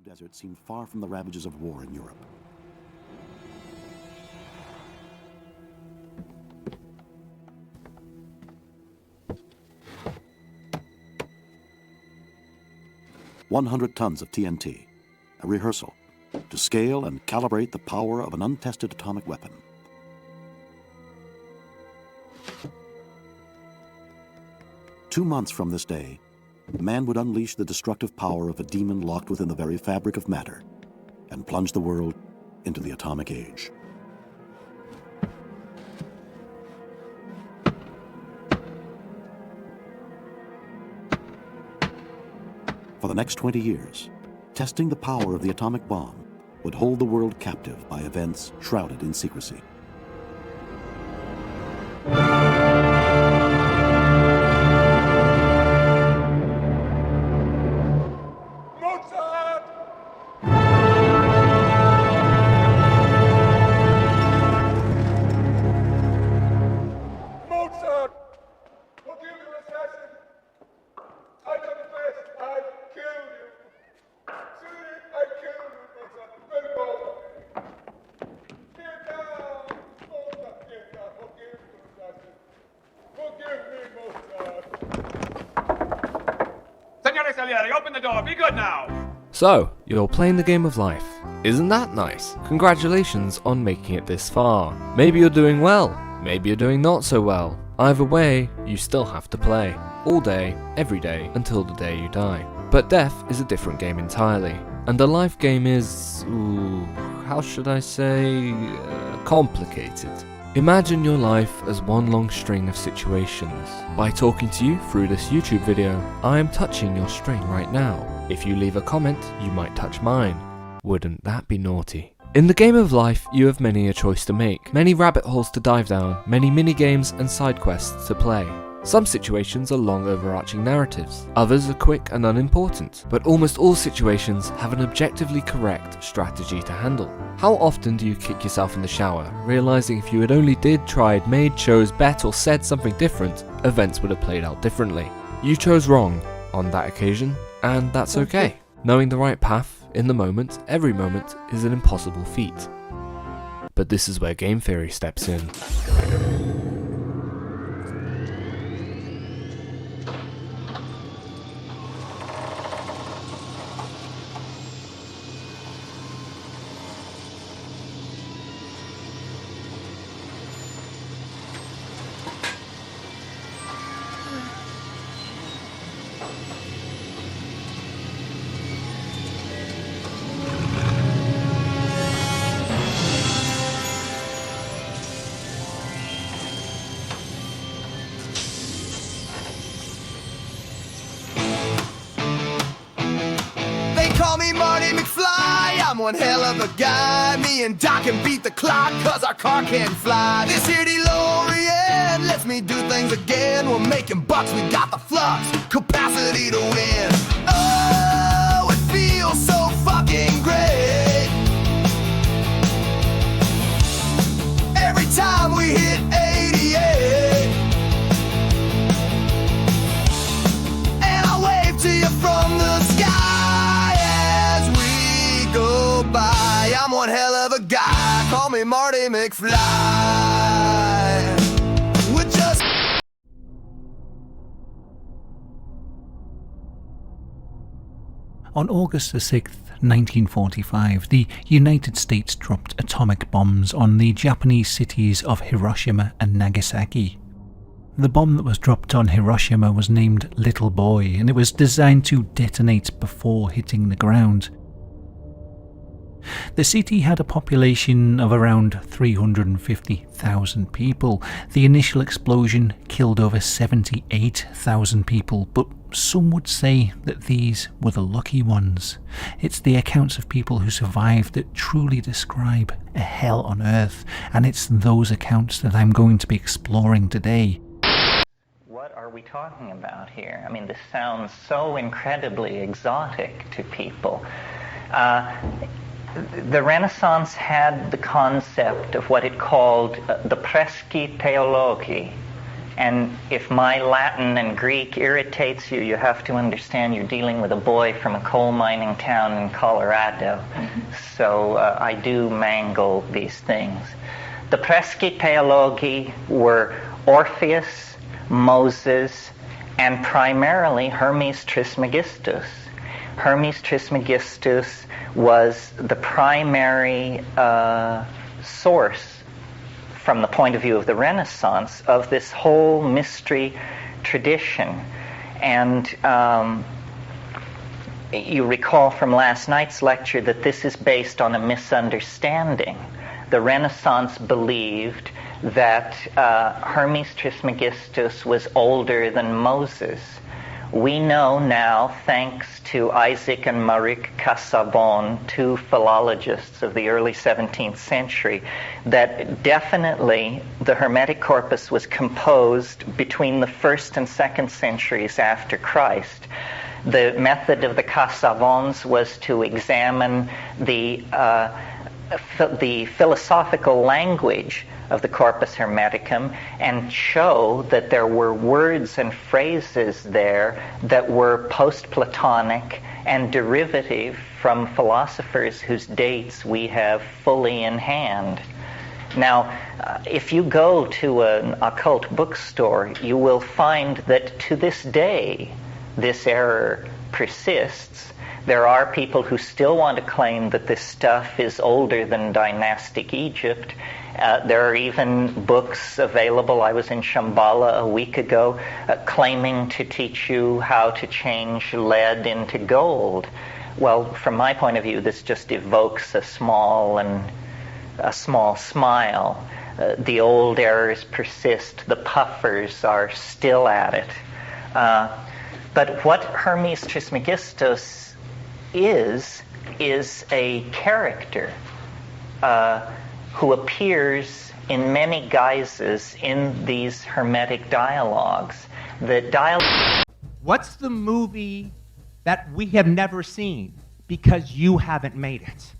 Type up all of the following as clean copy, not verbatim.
desert seemed far from the ravages of war in Europe. "100 tons of TNT, a rehearsal, to scale and calibrate the power of an untested atomic weapon. Two months from this day, man would unleash the destructive power of a demon locked within the very fabric of matter and plunge the world into the atomic age. For the next 20 years, testing the power of the atomic bomb would hold the world captive by events shrouded in secrecy. Open the door, be good now! So, you're playing the game of life. Isn't that nice? Congratulations on making it this far. Maybe you're doing well, maybe you're doing not so well. Either way, you still have to play. All day, every day, until the day you die. But death is a different game entirely. And the life game is... how should I say... complicated. Imagine your life as one long string of situations. By talking to you through this YouTube video, I am touching your string right now. If you leave a comment, you might touch mine. Wouldn't that be naughty? In the game of life, you have many a choice to make, many rabbit holes to dive down, many mini-games and side quests to play. Some situations are long overarching narratives, others are quick and unimportant, but almost all situations have an objectively correct strategy to handle. How often do you kick yourself in the shower, realizing if you had only did, tried, made, chose, bet or said something different, events would have played out differently? You chose wrong on that occasion, and that's okay. Knowing the right path, in the moment, every moment, is an impossible feat. But this is where game theory steps in. Call me Marty McFly, I'm one hell of a guy. Me and Doc can beat the clock, cause our car can't fly. This here DeLorean lets me do things again. We're making bucks, we got the flux, capacity to win. Oh, it feels so fucking great. Every time we hit 88. And I wave to you from the sky. I'm one hell of a guy, call me Marty McFly. We're just... On August the 6th, 1945, the United States dropped atomic bombs on the Japanese cities of Hiroshima and Nagasaki. The bomb that was dropped on Hiroshima was named Little Boy, and it was designed to detonate before hitting the ground. The city had a population of around 350,000 people. The initial explosion killed over 78,000 people, but some would say that these were the lucky ones. It's the accounts of people who survived that truly describe a hell on earth, and it's those accounts that I'm going to be exploring today. What are we talking about here? I mean, this sounds so incredibly exotic to people. The Renaissance had the concept of what it called the presci theologi, And if my Latin and Greek irritates you, you have to understand you're dealing with a boy from a coal mining town in Colorado. So I do mangle these things. The Preskytheologi were Orpheus, Moses, and primarily Hermes Trismegistus. Hermes Trismegistus was the primary source, from the point of view of the Renaissance, of this whole mystery tradition. And you recall from last night's lecture that this is based on a misunderstanding. The Renaissance believed that Hermes Trismegistus was older than Moses. We know now, thanks to Isaac and Maric Casaubon, two philologists of the early 17th century, that definitely the Hermetic corpus was composed between the 1st and 2nd centuries after Christ. The method of the Casaubons was to examine the philosophical language of the Corpus Hermeticum and show that there were words and phrases there that were post-Platonic and derivative from philosophers whose dates we have fully in hand. Now, if you go to an occult bookstore, you will find that to this day this error persists. There are people who still want to claim that this stuff is older than dynastic Egypt. There are even books available. I was in Shambhala a week ago claiming to teach you how to change lead into gold. Well, from my point of view, this just evokes a small smile. The old errors persist. The puffers are still at it. But what Hermes Trismegistus is a character who appears in many guises in these Hermetic dialogues. What's the movie that we have never seen because you haven't made it?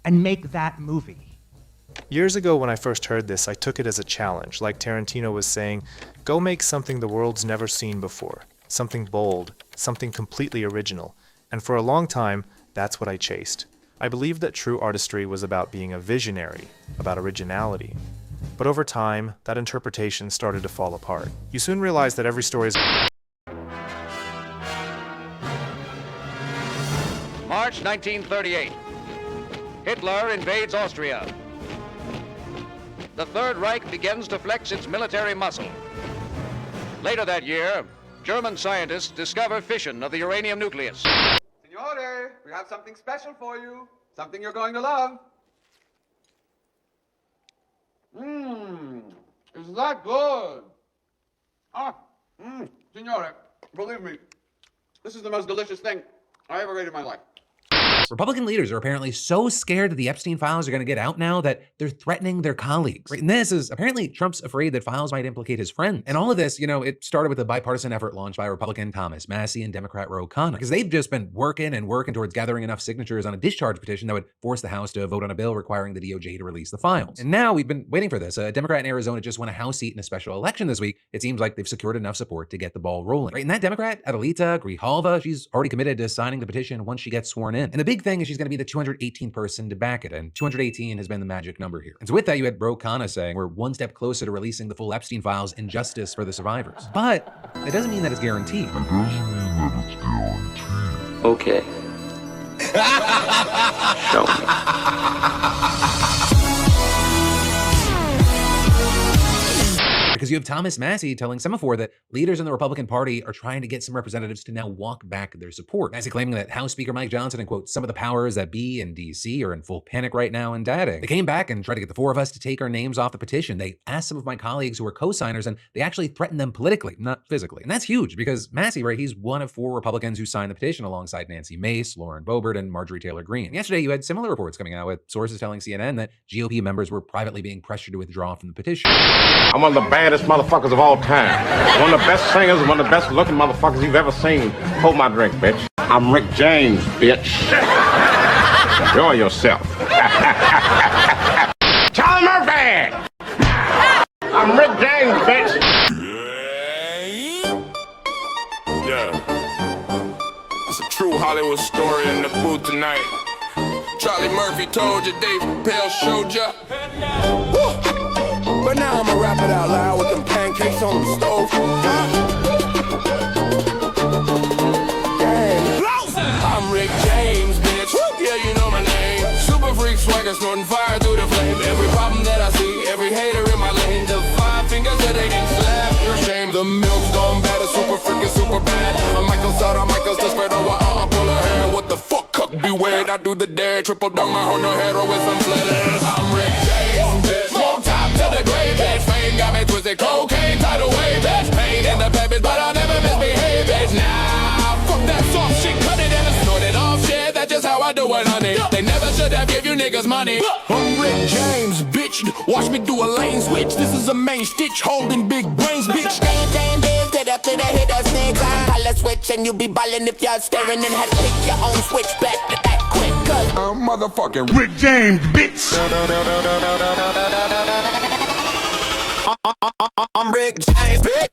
And make that movie. Years ago when I first heard this, I took it as a challenge. Like Tarantino was saying, go make something the world's never seen before. Something bold, something completely original. And for a long time, that's what I chased. I believed that true artistry was about being a visionary, about originality. But over time, that interpretation started to fall apart. You soon realize that every story is... March 1938. Hitler invades Austria. The Third Reich begins to flex its military muscle. Later that year, German scientists discover fission of the uranium nucleus. Signore, we have something special for you. Something you're going to love. Is that good? Signore, believe me, this is the most delicious thing I ever ate in my life. Republican leaders are apparently so scared that the Epstein files are going to get out now that they're threatening their colleagues. Right? And this is apparently Trump's afraid that files might implicate his friends. And all of this, it started with a bipartisan effort launched by Republican Thomas Massie and Democrat Ro Khanna, because they've just been working towards gathering enough signatures on a discharge petition that would force the House to vote on a bill requiring the DOJ to release the files. And now we've been waiting for this. A Democrat in Arizona just won a House seat in a special election this week. It seems like they've secured enough support to get the ball rolling. Right? And that Democrat, Adelita Grijalva, she's already committed to signing the petition once she gets sworn in. And the big thing is she's going to be the 218th person to back it, and 218 has been the magic number here. And so with that, you had Ro Khanna saying we're one step closer to releasing the full Epstein files and justice for the survivors. But it doesn't mean that it's guaranteed. Okay. Show me. Because you have Thomas Massie telling Semaphore that leaders in the Republican Party are trying to get some representatives to now walk back their support. Massie claiming that House Speaker Mike Johnson and, quote, some of the powers that be in D.C. are in full panic right now and dadding. They came back and tried to get the four of us to take our names off the petition. They asked some of my colleagues who were co-signers, and they actually threatened them politically, not physically. And that's huge because Massie, right, he's one of four Republicans who signed the petition alongside Nancy Mace, Lauren Boebert, and Marjorie Taylor Greene. And yesterday, you had similar reports coming out with sources telling CNN that GOP members were privately being pressured to withdraw from the petition. I'm one of the baddest motherfuckers of all time. One of the best singers, one of the best looking motherfuckers you've ever seen. Hold my drink, bitch. I'm Rick James, bitch. Enjoy yourself. Charlie Murphy! I'm Rick James, bitch. Yeah. It's a true Hollywood story in the booth tonight. Charlie Murphy told you, Dave Chappelle showed you. But now I'ma rap it out loud with them pancakes on the stove. I'm Rick James, bitch. Yeah, you know my name. Super freak swagger, snorting fire through the flame. Every problem that I see, every hater in my lane. The 5 fingers that they didn't slap, your shame. The milk's gone bad, it's super freaking super bad. I'm Michael's out, I'm Michael's just spread over, pull her hair. What the fuck, cuck, beware, I do the dare. Triple down my on her head or with some flares. I'm Rick James, bitch. From top to the grave, bitch. Fame got me twisted, cocaine, tidal wave, bitch. Pain in the pebbles, but I'll never misbehave, bitch. Nah, fuck that soft shit, cut it and snort it off, shit. That's just how I do it, honey. They never should have give you niggas money. I'm Rick James, bitch. Watch me do a lane switch. This is a main stitch, holding big brains, bitch. Get up to the hit that snake line. Holla switch and you be ballin' if you're staring and had to pick your own switch back to that quick. Cause I'm motherfucking Rick James, bitch. I'm Rick James, bitch.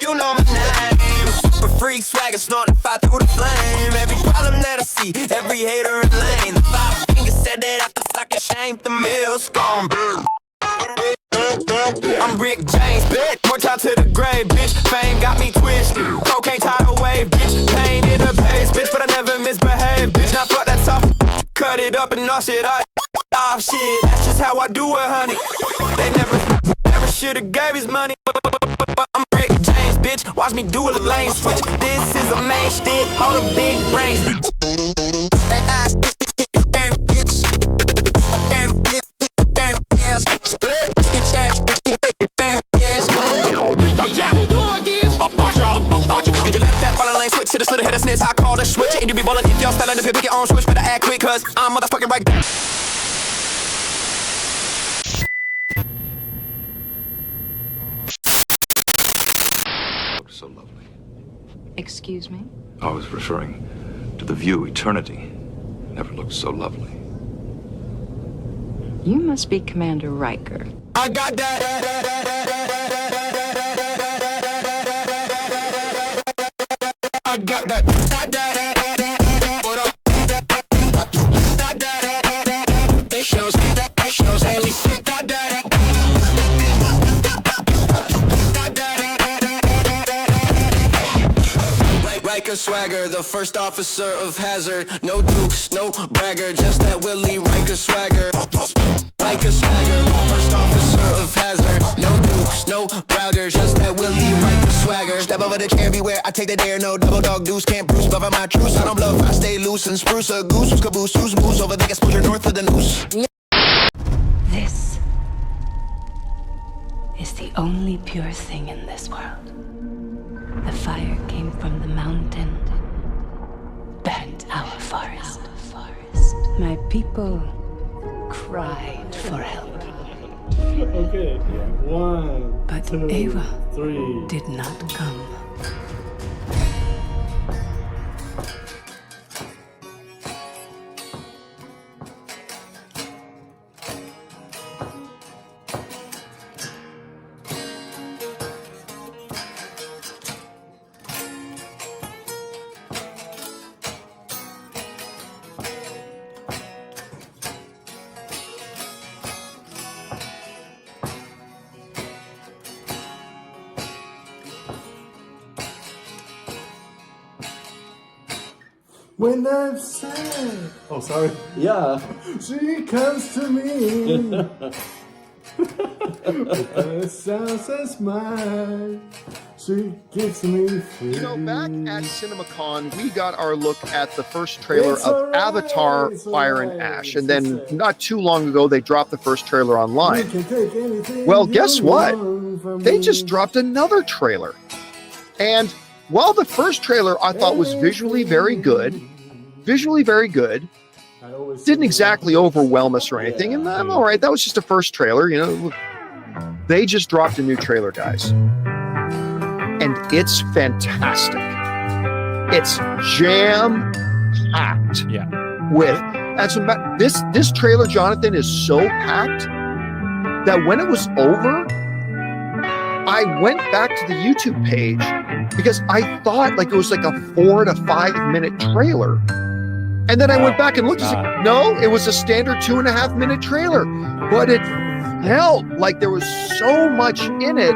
You know my name. Super freak swagger, snorting fire through the flame. Every problem that I see, every hater in lane. The 5 fingers said that after sucking shame, the mill's gone big. I'm Rick James, bitch. More time to the grave, bitch. Fame got me twisted. Cocaine tidal wave, bitch. Pain in the base, bitch. But I never misbehave, bitch. Now fuck that tough. Cut it up and all shit. Oh shit, that's just how I do it, honey. They never should've gave his money. I'm Rick James, bitch. Watch me do a lane switch. This is a main stick. Hold a big brains, bitch. To the slitter, hit a snitch, I call the switch. And you be ballin' if y'all styling, if you pick your own switch, better act quick, cause I'm motherfucking right there. So lovely. Excuse me? I was referring to the view, eternity. Never looked so lovely. You must be Commander Riker. I got that. I got that. Riker swagger, the first officer of hazard. No dukes, no bragger, just that Willie Riker swagger. Riker swagger, first officer of hazard. No dukes, no bragger, just that Willie Riker swagger. Step over the chair, beware, I take the dare. No double dog deuce, can't bruise, above my truce. I don't bluff, I stay loose and spruce. A goose, who's caboose, who's moose over the exposure north of the noose. This is the only pure thing in this world. The fire came from the mountain, burnt our forest. My people cried for help. Okay, 1, but 2, Ava 3 did not come. When I'm sad. Oh, sorry. Yeah. She comes to me. With a sounds and smile. She gives me free. You know, back at CinemaCon, we got our look at the first trailer of Avatar Fire and Ash. And then not too long ago, they dropped the first trailer online. Well, guess what? They just dropped another trailer. And while the first trailer I thought was visually very good, didn't exactly overwhelm us or anything, and I'm all right. That was just a first trailer, you know. They just dropped a new trailer, guys, and it's fantastic. It's jam-packed. Yeah. With this trailer, Jonathan, is so packed that when it was over, I went back to the YouTube page because I thought like it was like a 4 to 5 minute trailer. And then I went back and looked and said, no, it was a standard 2.5 minute trailer. But it felt like there was so much in it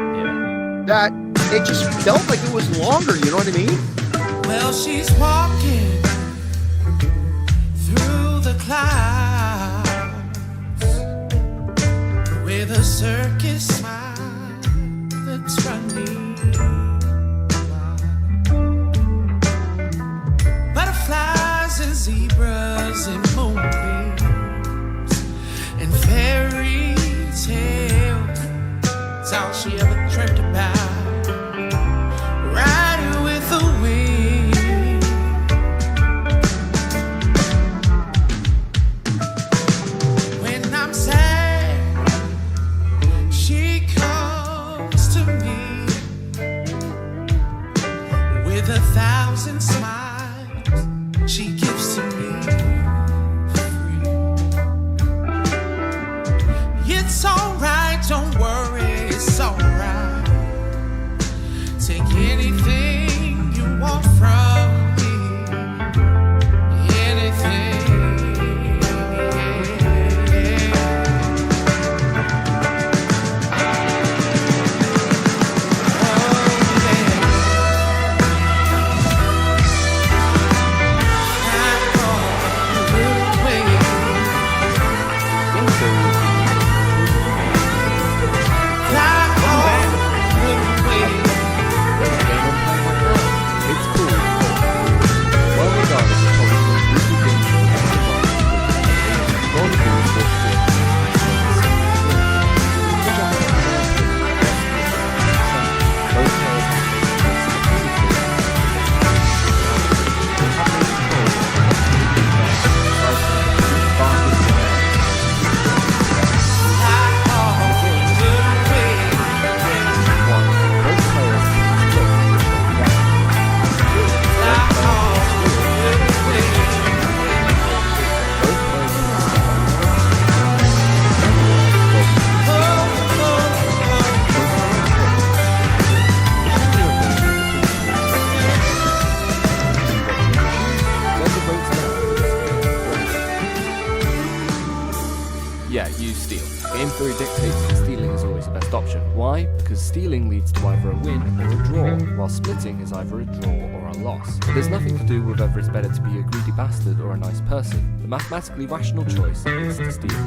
that it just felt like it was longer. You know what I mean? Well, she's walking through the clouds with a circus smile that's running wild. Butterflies and zebras and moonbeams and fairy tales. It's all she ever dreamt about. Riding with the wind. When I'm sad, she comes to me with 1,000 smiles she gives to me free. It's alright, don't worry, it's alright. Take anything you want from me. Anything. Yeah, you steal. Game theory dictates that stealing is always the best option. Why? Because stealing leads to either a win or a draw, while splitting is either a draw or a loss. It has nothing to do with whether it's better to be a greedy bastard or a nice person. The mathematically rational choice is to steal.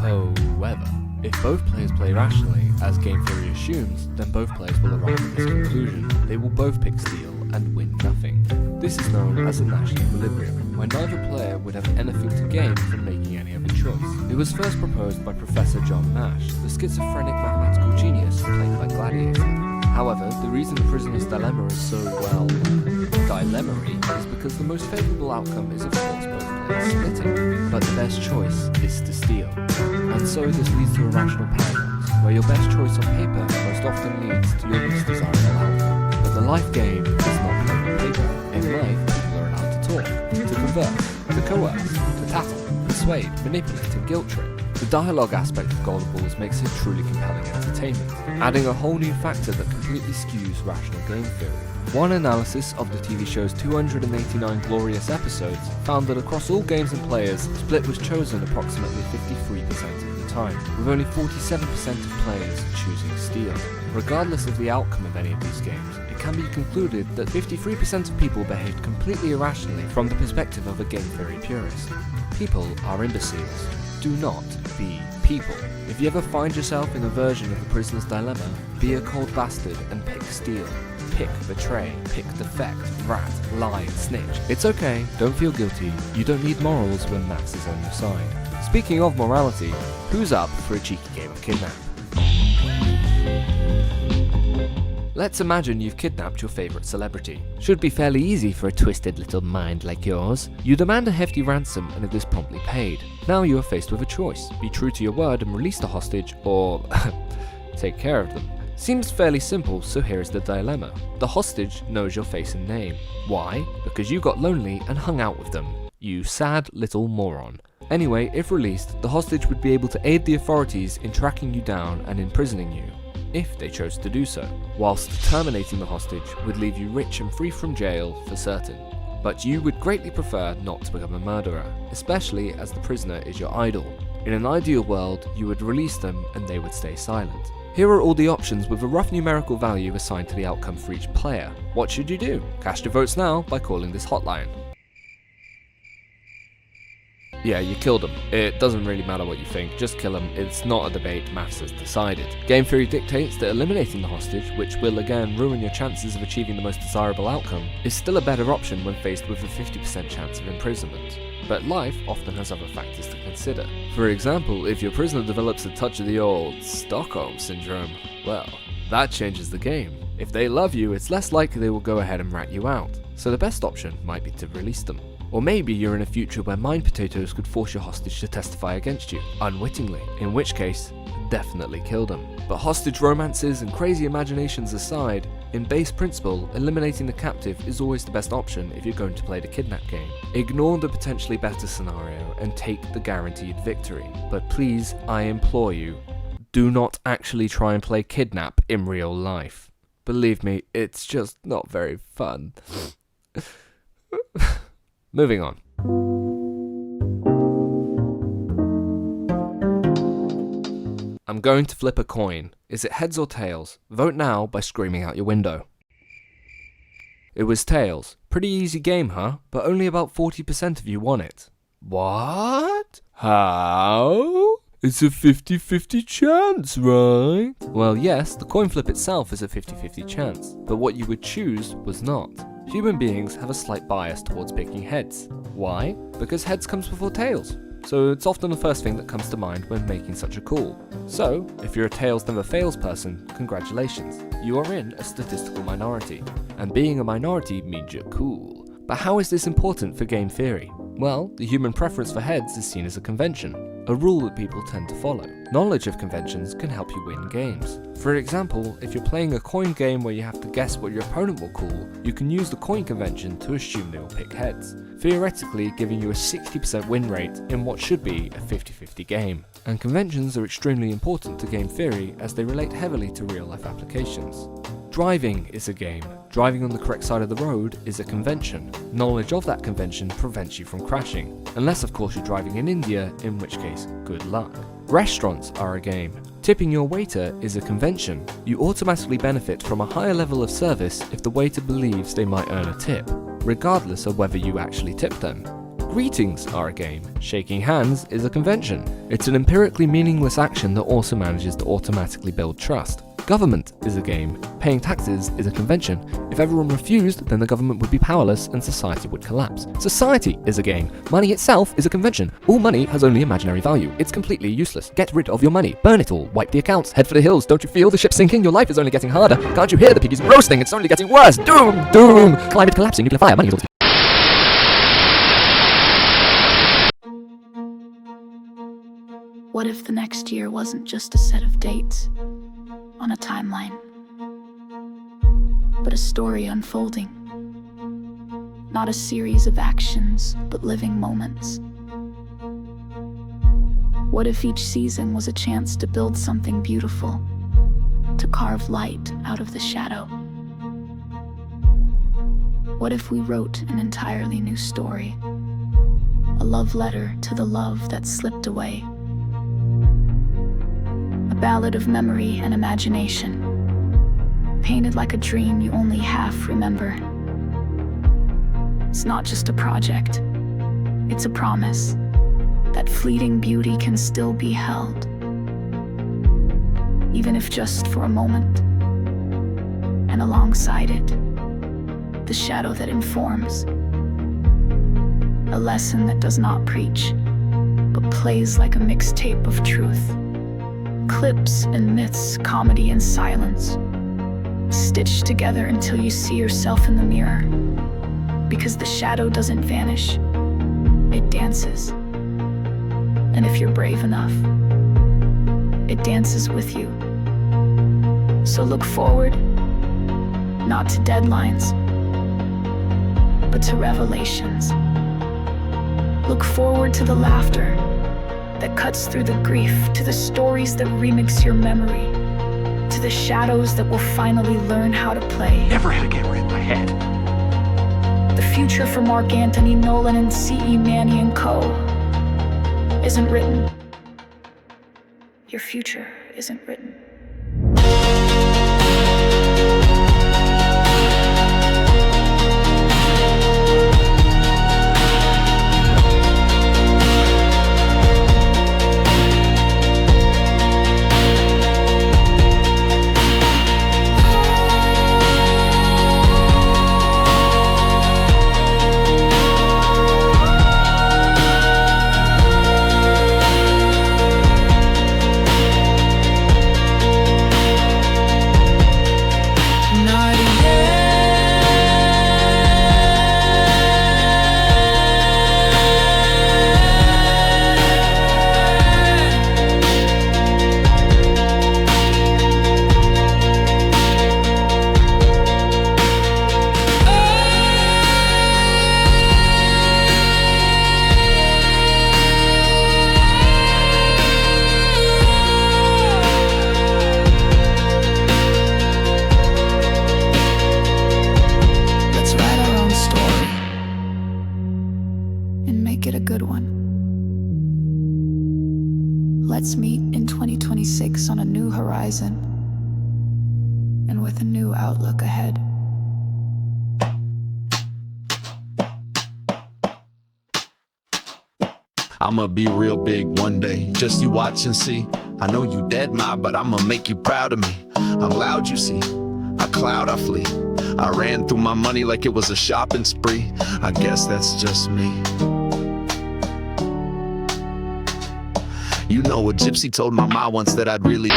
However, if both players play rationally, as game theory assumes, then both players will arrive at this conclusion. They will both pick steal and win nothing. This is known as a Nash equilibrium, where neither player would have anything to gain from making any other choice. It was first proposed by Professor John Nash, the schizophrenic mathematical genius played by Gladiator. However, the reason the prisoner's dilemma is so, well, dilemma-y is because the most favourable outcome is of course both players splitting, but the best choice is to steal. And so this leads to a rational paradox, where your best choice on paper most often leads to your least desirable outcome. But the life game is not played on paper. In life, people are allowed to talk, to converse, to coerce, to tattle, persuade, manipulate and guilt trip. The dialogue aspect of Golden Balls makes it truly compelling entertainment, adding a whole new factor that completely skews rational game theory. One analysis of the TV show's 289 glorious episodes found that across all games and players, Split was chosen approximately 53% of the time, with only 47% of players choosing Steal. Regardless of the outcome of any of these games, it can be concluded that 53% of people behaved completely irrationally from the perspective of a game theory purist. People are imbeciles. Do not be people. If you ever find yourself in a version of the prisoner's dilemma, be a cold bastard and pick Steal. Pick betray, pick defect, rat, lie, snitch. It's okay, don't feel guilty. You don't need morals when maths is on your side. Speaking of morality, who's up for a cheeky game of kidnap? Let's imagine you've kidnapped your favourite celebrity. Should be fairly easy for a twisted little mind like yours. You demand a hefty ransom and it is promptly paid. Now you are faced with a choice. Be true to your word and release the hostage, or take care of them. Seems fairly simple, so here is the dilemma. The hostage knows your face and name. Why? Because you got lonely and hung out with them. You sad little moron. Anyway, if released, the hostage would be able to aid the authorities in tracking you down and imprisoning you. if they chose to do so, whilst terminating the hostage would leave you rich and free from jail for certain. But you would greatly prefer not to become a murderer, especially as the prisoner is your idol. In an ideal world, you would release them and they would stay silent. Here are all the options with a rough numerical value assigned to the outcome for each player. What should you do? Cast your votes now by calling this hotline. Yeah, you killed him. It doesn't really matter what you think, just kill him. It's not a debate, maths has decided. Game theory dictates that eliminating the hostage, which will again ruin your chances of achieving the most desirable outcome, is still a better option when faced with a 50% chance of imprisonment. But life often has other factors to consider. For example, if your prisoner develops a touch of the old Stockholm Syndrome, well, that changes the game. If they love you, it's less likely they will go ahead and rat you out, so the best option might be to release them. Or maybe you're in a future where mind potatoes could force your hostage to testify against you, unwittingly, in which case, definitely kill them. But hostage romances and crazy imaginations aside, in base principle, eliminating the captive is always the best option if you're going to play the kidnap game. Ignore the potentially better scenario and take the guaranteed victory. But please, I implore you, do not actually try and play kidnap in real life. Believe me, it's just not very fun. Moving on. I'm going to flip a coin. Is it heads or tails? Vote now by screaming out your window. It was tails. Pretty easy game, huh? But only about 40% of you won it. What? How? It's a 50-50 chance, right? Well, yes, the coin flip itself is a 50-50 chance, but what you would choose was not. Human beings have a slight bias towards picking heads. Why? Because heads comes before tails. So it's often the first thing that comes to mind when making such a call. So, if you're a tails never fails person, congratulations. You are in a statistical minority. And being a minority means you're cool. But how is this important for game theory? Well, the human preference for heads is seen as a convention, a rule that people tend to follow. Knowledge of conventions can help you win games. For example, if you're playing a coin game where you have to guess what your opponent will call, you can use the coin convention to assume they will pick heads, theoretically giving you a 60% win rate in what should be a 50-50 game. And conventions are extremely important to game theory as they relate heavily to real-life applications. Driving is a game. Driving on the correct side of the road is a convention. Knowledge of that convention prevents you from crashing. Unless of course you're driving in India, in which case, good luck. Restaurants are a game. Tipping your waiter is a convention. You automatically benefit from a higher level of service if the waiter believes they might earn a tip, regardless of whether you actually tip them. Greetings are a game. Shaking hands is a convention. It's an empirically meaningless action that also manages to automatically build trust. Government is a game. Paying taxes is a convention. If everyone refused, then the government would be powerless and society would collapse. Society is a game. Money itself is a convention. All money has only imaginary value. It's completely useless. Get rid of your money. Burn it all. Wipe the accounts. Head for the hills. Don't you feel the ship sinking? Your life is only getting harder. Can't you hear the piggies roasting? It's only getting worse. Doom! Doom! Climate collapsing. Nuclear fire. Money is all. What if the next year wasn't just a set of dates on a timeline, but a story unfolding? Not a series of actions, but living moments. What if each season was a chance to build something beautiful, to carve light out of the shadow? What if we wrote an entirely new story, a love letter to the love that slipped away? A ballad of memory and imagination, painted like a dream you only half remember. It's not just a project, it's a promise that fleeting beauty can still be held, even if just for a moment. And alongside it, the shadow that informs, a lesson that does not preach, but plays like a mixtape of truth. Clips and myths, comedy and silence, stitched together until you see yourself in the mirror. Because the shadow doesn't vanish, it dances. And if you're brave enough, it dances with you. So look forward, not to deadlines, but to revelations. Look forward to the laughter that cuts through the grief, to the stories that remix your memory, to the shadows that will finally learn how to play. Never had a camera in my head. The future for Marc Anthony Nolan and C.E. Manny and Co. isn't written. Your future isn't written. Get a good one. Let's meet in 2026 on a new horizon and with a new outlook ahead. I'ma be real big one day, just you watch and see. I know you dead, ma, but I'ma make you proud of me. I'm loud, you see, I cloud, I flee. I ran through my money like it was a shopping spree. I guess that's just me. You know, a gypsy told my ma once that I'd really